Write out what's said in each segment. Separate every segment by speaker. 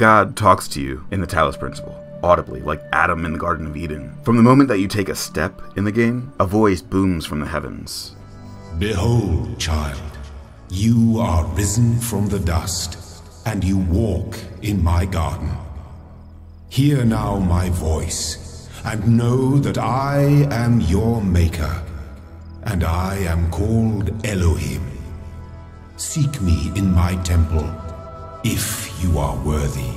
Speaker 1: God talks to you in the Talos principle, audibly, like Adam in the Garden of Eden. From the moment that you take a step in the game, a voice booms from the heavens.
Speaker 2: Behold, child, you are risen from the dust, and you walk in my garden. Hear now my voice, and know that I am your maker, and I am called Elohim. Seek me in my temple, if you are worthy.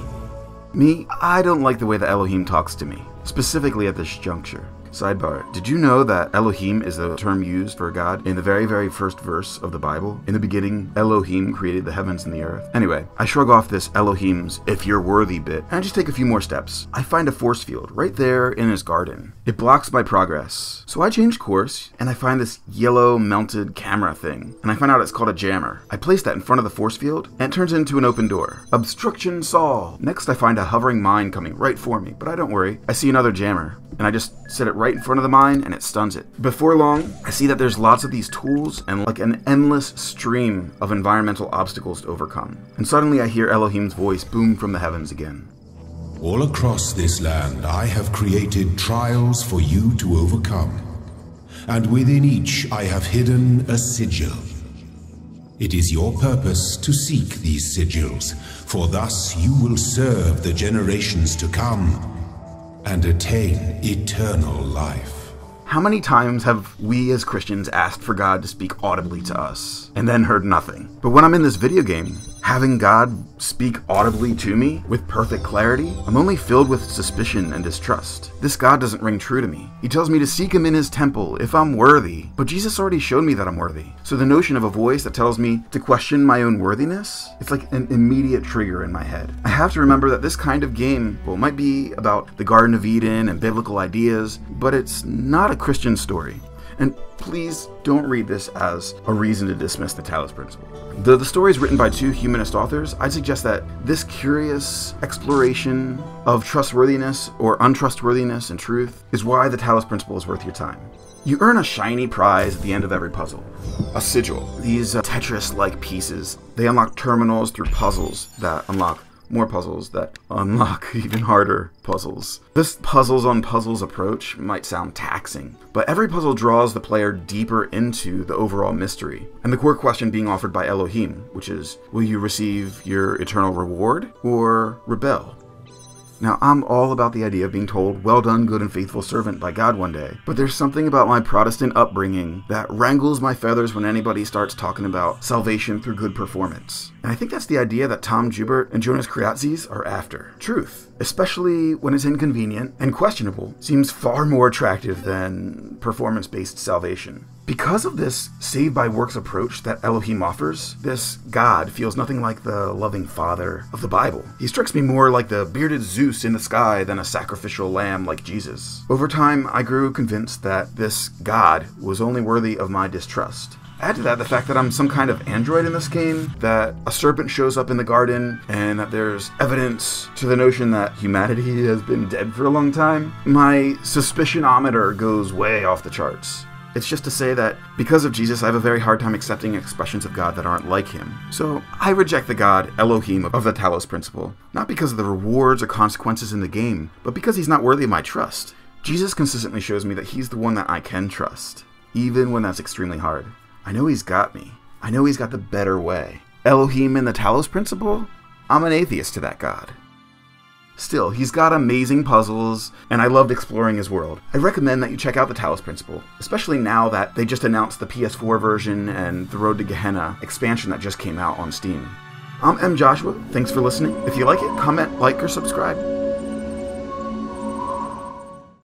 Speaker 1: Me, I don't like the way that Elohim talks to me, specifically at this juncture. Sidebar, did you know that Elohim is the term used for God in the very, very first verse of the Bible? In the beginning, Elohim created the heavens and the earth. Anyway, I shrug off this Elohim's if you're worthy bit, and I just take a few more steps. I find a force field right there in his garden. It blocks my progress. So I change course, and I find this yellow melted camera thing, and I find out it's called a jammer. I place that in front of the force field, and it turns into an open door. Obstruction solved. Next, I find a hovering mine coming right for me, but I don't worry. I see another jammer, and I just set it right in front of the mine, and it stuns it. Before long, I see that there's lots of these tools and like an endless stream of environmental obstacles to overcome. And suddenly I hear Elohim's voice boom from the heavens again.
Speaker 2: All across this land I have created trials for you to overcome, and within each I have hidden a sigil. It is your purpose to seek these sigils, for thus you will serve the generations to come and attain eternal life.
Speaker 1: How many times have we as Christians asked for God to speak audibly to us and then heard nothing? But when I'm in this video game, having God speak audibly to me with perfect clarity, I'm only filled with suspicion and distrust. This God doesn't ring true to me. He tells me to seek him in his temple if I'm worthy, but Jesus already showed me that I'm worthy. So the notion of a voice that tells me to question my own worthiness, it's like an immediate trigger in my head. I have to remember that this kind of game, well, it might be about the Garden of Eden and biblical ideas, but it's not a Christian story. And please don't read this as a reason to dismiss the Talos principle. Though the story is written by two humanist authors, I'd suggest that this curious exploration of trustworthiness or untrustworthiness in truth is why the Talos principle is worth your time. You earn a shiny prize at the end of every puzzle. A sigil. These Tetris-like pieces. They unlock terminals through puzzles that unlock more puzzles that unlock even harder puzzles. This puzzles on puzzles approach might sound taxing, but every puzzle draws the player deeper into the overall mystery, and the core question being offered by Elohim, which is, will you receive your eternal reward or rebel? Now, I'm all about the idea of being told, well done, good and faithful servant by God one day, but there's something about my Protestant upbringing that wrangles my feathers when anybody starts talking about salvation through good performance. And I think that's the idea that Tom Joubert and Jonas Kriazis are after. Truth, especially when it's inconvenient and questionable, seems far more attractive than performance-based salvation. Because of this saved-by-works approach that Elohim offers, this God feels nothing like the loving father of the Bible. He strikes me more like the bearded Zeus in the sky than a sacrificial lamb like Jesus. Over time, I grew convinced that this God was only worthy of my distrust. Add to that the fact that I'm some kind of android in this game, that a serpent shows up in the garden, and that there's evidence to the notion that humanity has been dead for a long time. My suspicionometer goes way off the charts. It's just to say that because of Jesus, I have a very hard time accepting expressions of God that aren't like him. So I reject the God Elohim of the Talos principle, not because of the rewards or consequences in the game, but because he's not worthy of my trust. Jesus consistently shows me that he's the one that I can trust, even when that's extremely hard. I know he's got me. I know he's got the better way. Elohim in the Talos principle? I'm an atheist to that God. Still, he's got amazing puzzles, and I loved exploring his world. I recommend that you check out the Talos Principle, especially now that they just announced the PS4 version and the Road to Gehenna expansion that just came out on Steam. I'm M. Joshua, thanks for listening. If you like it, comment, like, or subscribe.